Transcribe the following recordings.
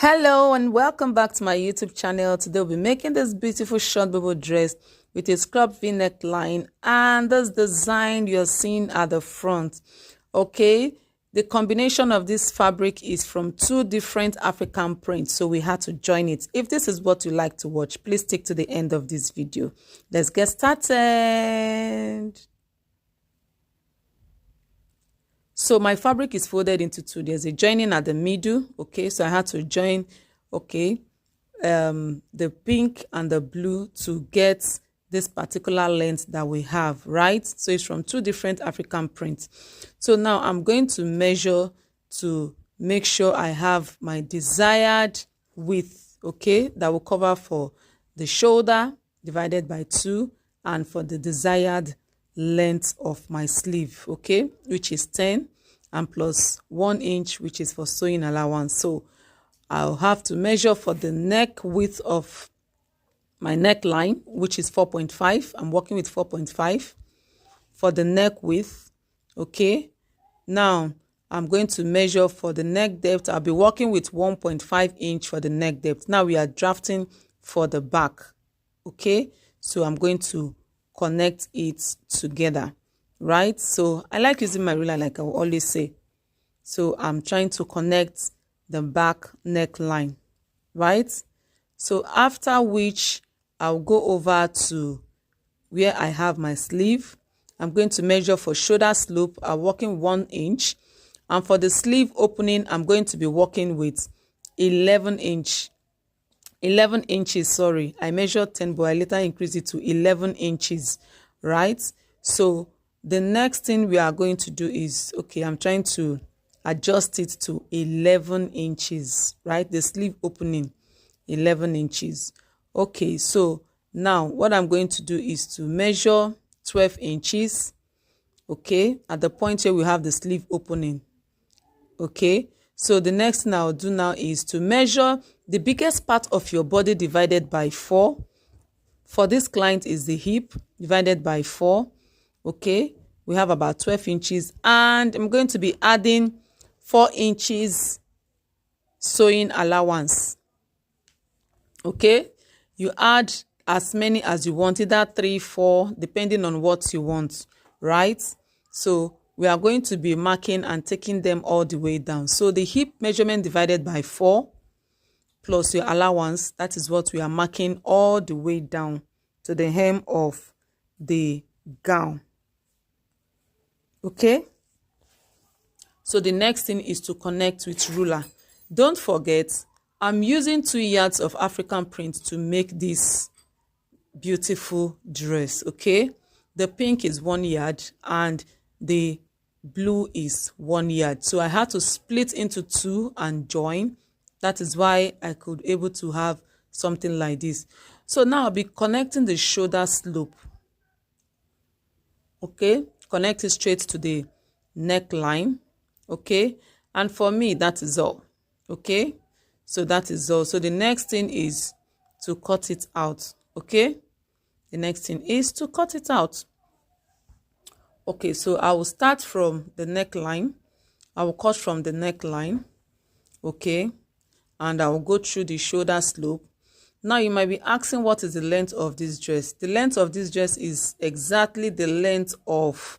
Hello and welcome back to my YouTube channel. Today we'll be making this beautiful short booboo dress with a scrub v-neck line and this design you're seeing at the front. Okay, the combination of this fabric is from two different African prints, so we had to join it. If this is what you like to watch, please stick to the end of this video. Let's get started. So my fabric is folded into two. There's a joining at the middle. Okay, so I had to join, okay, the pink and the blue to get this particular length that we have, right? So it's from two different African prints. So now I'm going to measure to make sure I have my desired width, okay, that will cover for the shoulder divided by 2 and for the desired length of my sleeve, okay, which is 10 and plus 1 inch, which is for sewing allowance. So I'll have to measure for the neck width of my neckline, which is 4.5. I'm working with 4.5 for the neck width. Okay, now I'm going to measure for the neck depth. I'll be working with 1.5 inch for the neck depth. Now we are drafting for the back. Okay, so I'm going to connect it together, right? So I like using my ruler, like I will always say. So I'm trying to connect the back neckline, right? So after which I'll go over to where I have my sleeve. I'm going to measure for shoulder slope. I'm working 1 inch, and for the sleeve opening I'm going to be working with 11 inches. Sorry, I measured 10, but I later increased it to 11 inches, right? So the next thing we are going to do is, okay, I'm trying to adjust it to 11 inches, right? The sleeve opening 11 inches. Okay, so now what I'm going to do is to measure 12 inches, okay, at the point where we have the sleeve opening. Okay, so the next thing I'll do now is to measure the biggest part of your body divided by 4. For this client is the hip divided by 4. Okay, we have about 12 inches, and I'm going to be adding 4 inches sewing allowance. Okay, you add as many as you want, either 3, 4, depending on what you want, right? So we are going to be marking and taking them all the way down. So the hip measurement divided by 4 plus your allowance, that is what we are marking all the way down to the hem of the gown. Okay, so the next thing is to connect with ruler. Don't forget, I'm using 2 yards of African print to make this beautiful dress. Okay, the pink is 1 yard and the blue is 1 yard, so I had to split into 2 and join. That is why I could able to have something like this. So now I'll be connecting the shoulder slope. Okay, connect it straight to the neckline. Okay, and for me that is all. Okay, so that is all. So the next thing is to cut it out. Okay, the next thing is to cut it out. Okay, so I will start from the neckline. I will cut from the neckline. Okay, and I will go through the shoulder slope. Now you might be asking, what is the length of this dress? The length of this dress is exactly the length of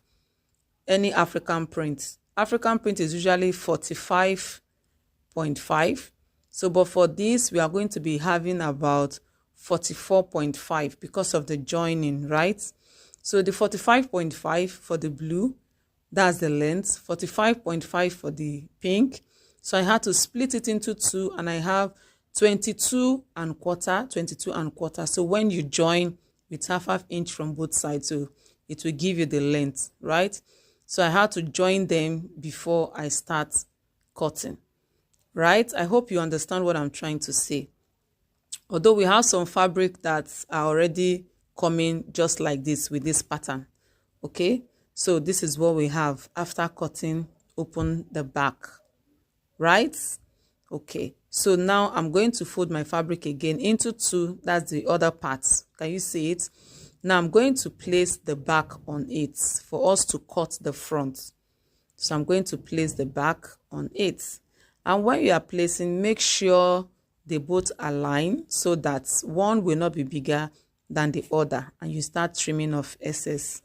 any African print. African print is usually 45.5. So but for this we are going to be having about 44.5 because of the joining, right? So the 45.5 for the blue, that's the length, 45.5 for the pink. So I had to split it into 2, and I have 22 and quarter. So when you join with half inch from both sides, so it will give you the length, right? So I had to join them before I start cutting, right? I hope you understand what I'm trying to say. Although we have some fabric that are already coming just like this with this pattern. Okay, so this is what we have after cutting open the back, right? Okay, so now I'm going to fold my fabric again into 2. That's the other part. Can you see it? Now I'm going to place the back on it for us to cut the front. So I'm going to place the back on it, and when you are placing, make sure they both align so that one will not be bigger than the other, and you start trimming off excess.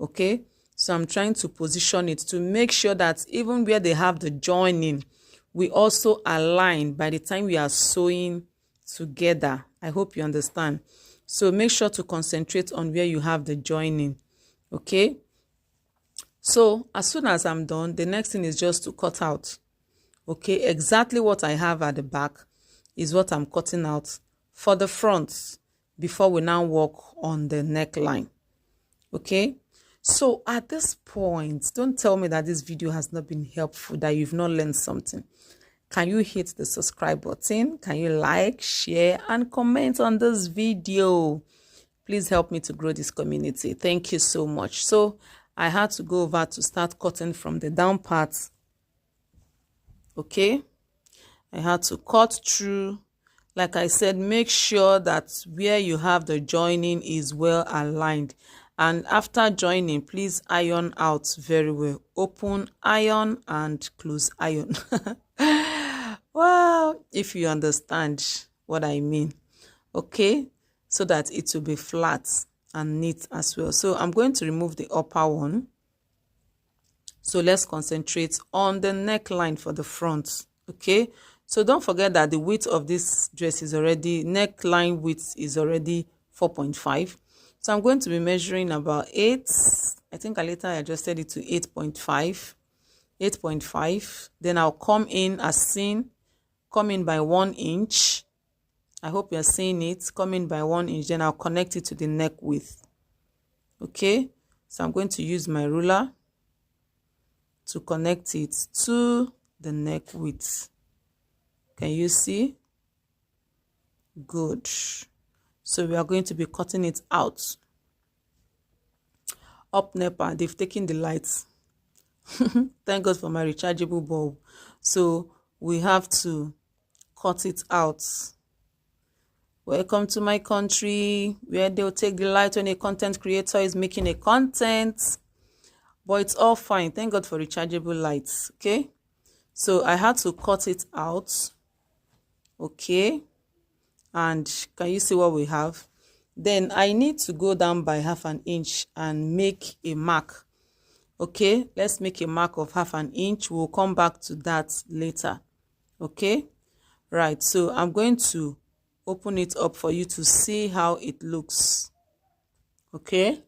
Okay, so I'm trying to position it to make sure that even where they have the joining, we also align by the time we are sewing together. I hope you understand. So make sure to concentrate on where you have the joining. Okay, so as soon as I'm done, the next thing is just to cut out. Okay, exactly what I have at the back is what I'm cutting out for the front before we now work on the neckline. Okay, so at this point, don't tell me that this video has not been helpful, that you've not learned something. Can you hit the subscribe button? Can you like, share, and comment on this video? Please help me to grow this community. Thank you so much. So I had to go over to start cutting from the down part. Okay, I had to cut through. Like I said, make sure that where you have the joining is well aligned. And after joining, please iron out very well. Open iron and close iron. Wow, if you understand what I mean. Okay, so that it will be flat and neat as well. So I'm going to remove the upper one. So let's concentrate on the neckline for the front. Okay, so don't forget that the width of this dress is already, neckline width is already 4.5. So I'm going to be measuring about 8. I think later I adjusted it to 8.5. 8.5. Then I'll come in as seen, come in by 1 inch. I hope you're seeing it. Come in by 1 inch. Then I'll connect it to the neck width. Okay, so I'm going to use my ruler to connect it to the neck width. Can you see? Good. So we are going to be cutting it out. Up NEPA, they've taken the lights. Thank God for my rechargeable bulb. So we have to cut it out. Welcome to my country, where they'll take the light when a content creator is making a content. But it's all fine. Thank God for rechargeable lights. Okay, so I had to cut it out. Okay, and can you see what we have? Then I need to go down by 1/2 inch and make a mark. Okay, let's make a mark of 1/2 inch. We'll come back to that later. Okay, right, so I'm going to open it up for you to see how it looks. Okay,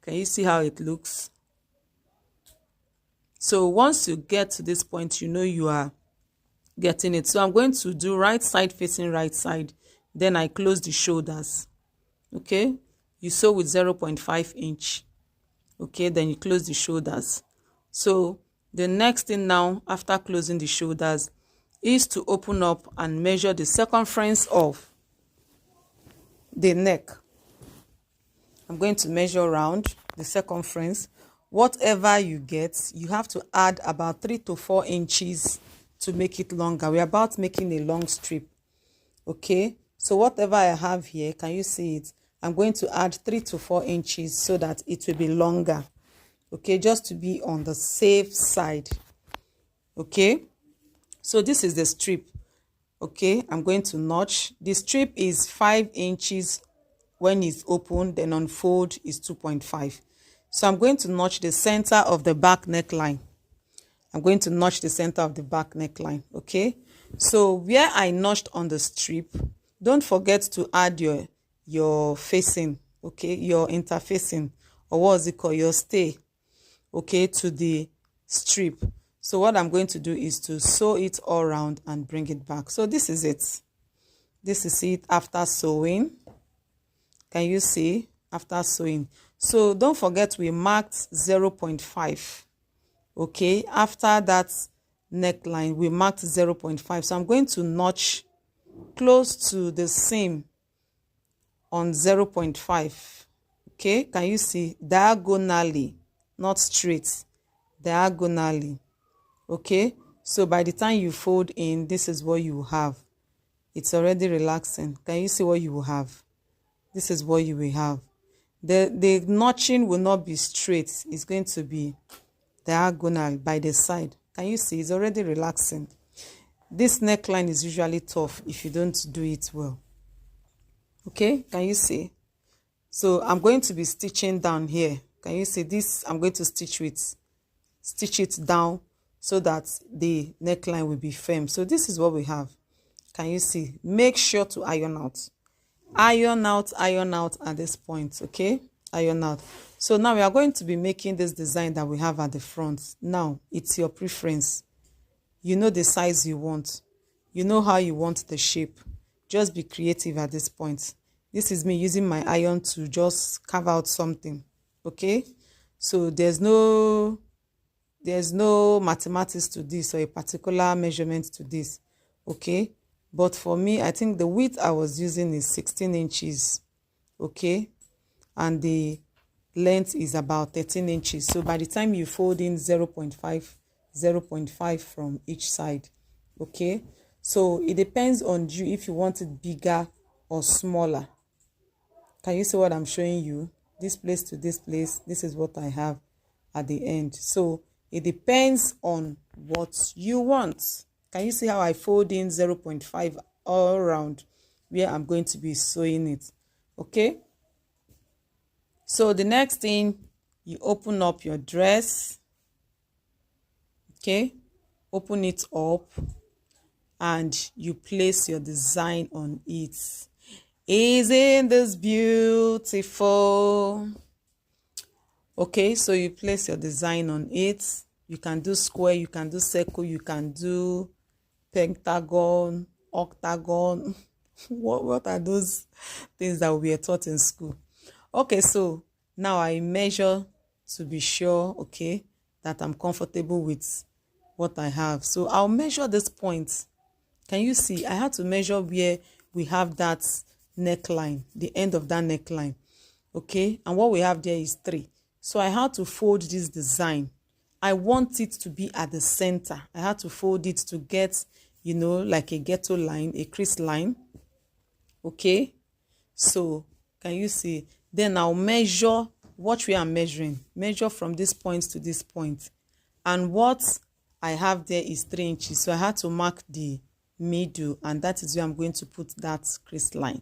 can you see how it looks? So once you get to this point, you know you are getting it. So I'm going to do right side facing right side. Then I close the shoulders. Okay, you sew with 0.5 inch. Okay, then you close the shoulders. So the next thing now, after closing the shoulders, is to open up and measure the circumference of the neck. I'm going to measure around the circumference. Whatever you get, you have to add about 3 to 4 inches to make it longer. We're about making a long strip. Okay, so whatever I have here, can you see it? I'm going to add 3 to 4 inches so that it will be longer. Okay, just to be on the safe side. Okay, so this is the strip. Okay, I'm going to notch. The strip is 5 inches when it's open, then unfold is 2.5. So I'm going to notch the center of the back neckline. I'm going to notch the center of the back neckline. Okay, so where I notched on the strip, don't forget to add your facing, okay, your interfacing, or what is it called, your stay, okay, to the strip. So what I'm going to do is to sew it all around and bring it back. So this is it. This is it after sewing. Can you see? After sewing. So don't forget we marked 0.5. Okay, after that neckline we marked 0.5. So I'm going to notch close to the seam on 0.5. Okay, can you see? Diagonally, not straight, diagonally. Okay, so by the time you fold in, this is what you have. It's already relaxing. Can you see what you will have? This is what you will have. The notching will not be straight. It's going to be diagonal by the side. Can you see? It's already relaxing. This neckline is usually tough if you don't do it well. Okay, can you see? So I'm going to be stitching down here. Can you see this? I'm going to stitch it down so that the neckline will be firm. So this is what we have. Can you see? Make sure to iron out at this point. Okay, iron out. So now we are going to be making this design that we have at the front. Now it's your preference. You know the size you want, you know how you want the shape. Just be creative at this point. This is me using my iron to just carve out something. Okay, so there's no mathematics to this or a particular measurement to this. Okay, but for me, I think the width I was using is 16 inches. Okay, and the length is about 13 inches. So by the time you fold in 0.5 from each side. Okay, so it depends on you if you want it bigger or smaller. Can you see what I'm showing you? This place to this place, this is what I have at the end. So it depends on what you want. Can you see how I fold in 0.5 all around where I'm going to be sewing it? Okay, so the next thing, you open up your dress. Okay, open it up and you place your design on it. Isn't this beautiful? Okay, so you place your design on it. You can do square, you can do circle, you can do pentagon, octagon. What are those things that we were taught in school? Okay, so now I measure to be sure, okay, that I'm comfortable with what I have. So I'll measure this point. Can you see? I had to measure where we have that neckline, the end of that neckline. Okay, and what we have there is 3. So I had to fold this design. I want it to be at the center. I had to fold it to get, you know, like a ghetto line, a crease line. Okay, so can you see? Then I'll measure what we are measuring. Measure from this point to this point. And what I have there is 3 inches. So I had to mark the middle, and that is where I'm going to put that crease line.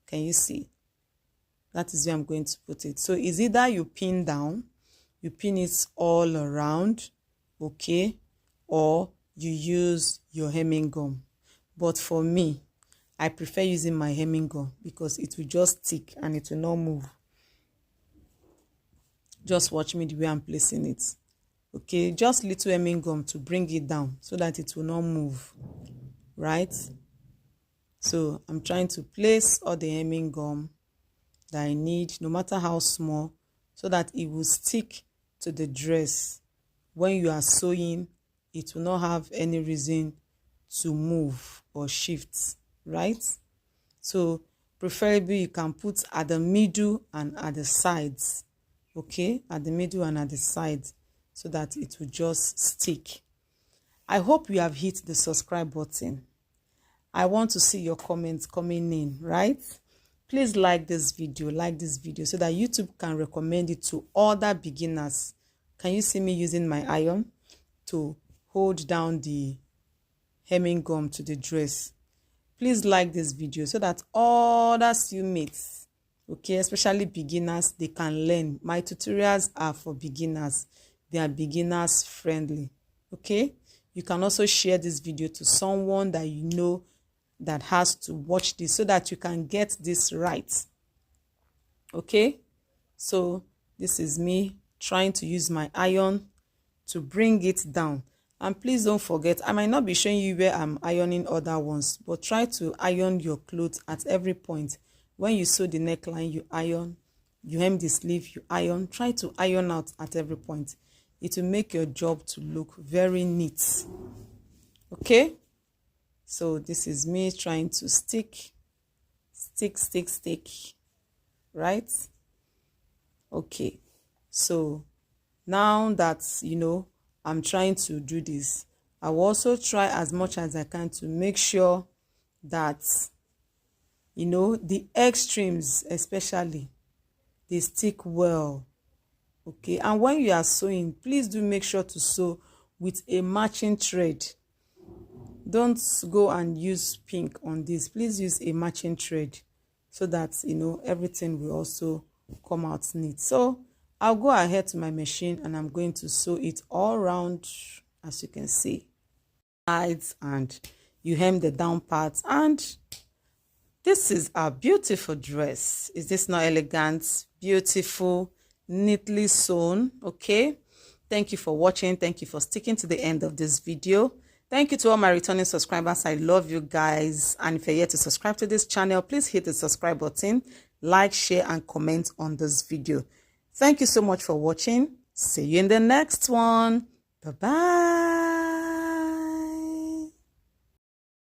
Can you see? That is where I'm going to put it. So it's either you pin down, you pin it all around, okay, or you use your hemming gum. But for me, I prefer using my hemming gum because it will just stick and it will not move. Just watch me the way I'm placing it. Okay, just little hemming gum to bring it down so that it will not move. Right? So I'm trying to place all the hemming gum that I need, no matter how small, so that it will stick to the dress. When you are sewing, it will not have any reason to move or shift, right? So preferably you can put at the middle and at the sides. Okay, at the middle and at the sides, so that it will just stick. I hope you have hit the subscribe button. I want to see your comments coming in, right? Please like this video so that YouTube can recommend it to other beginners. Can you see me using my iron to hold down the hemming gum to the dress? Please like this video so that other sewmates, okay, especially beginners, they can learn. My tutorials are for beginners. They are beginners friendly. Okay, you can also share this video to someone that you know that has to watch this so that you can get this right. Okay, so this is me trying to use my iron to bring it down. And please don't forget, I might not be showing you where I'm ironing other ones, but try to iron your clothes at every point. When you sew the neckline, you iron. You hem the sleeve, you iron. Try to iron out at every point. It will make your job to look very neat. Okay, so this is me trying to stick, right? Okay, so now that you know I'm trying to do this, I will also try as much as I can to make sure that, you know, the extremes especially, they stick well. Okay, and when you are sewing, please do make sure to sew with a matching thread. don't go and use pink on this. Please use a matching thread so that, you know, everything will also come out neat. So I'll go ahead to my machine and I'm going to sew it all around, as you can see, sides, and you hem the down parts, and this is a beautiful dress. Is this not elegant? Beautiful, neatly sewn. Okay, thank you for watching. Thank you for sticking to the end of this video. Thank you to all my returning subscribers. I love you guys. And if you're yet to subscribe to this channel, please hit the subscribe button, like, share, and comment on this video. Thank you so much for watching. See you in the next one. Bye-bye.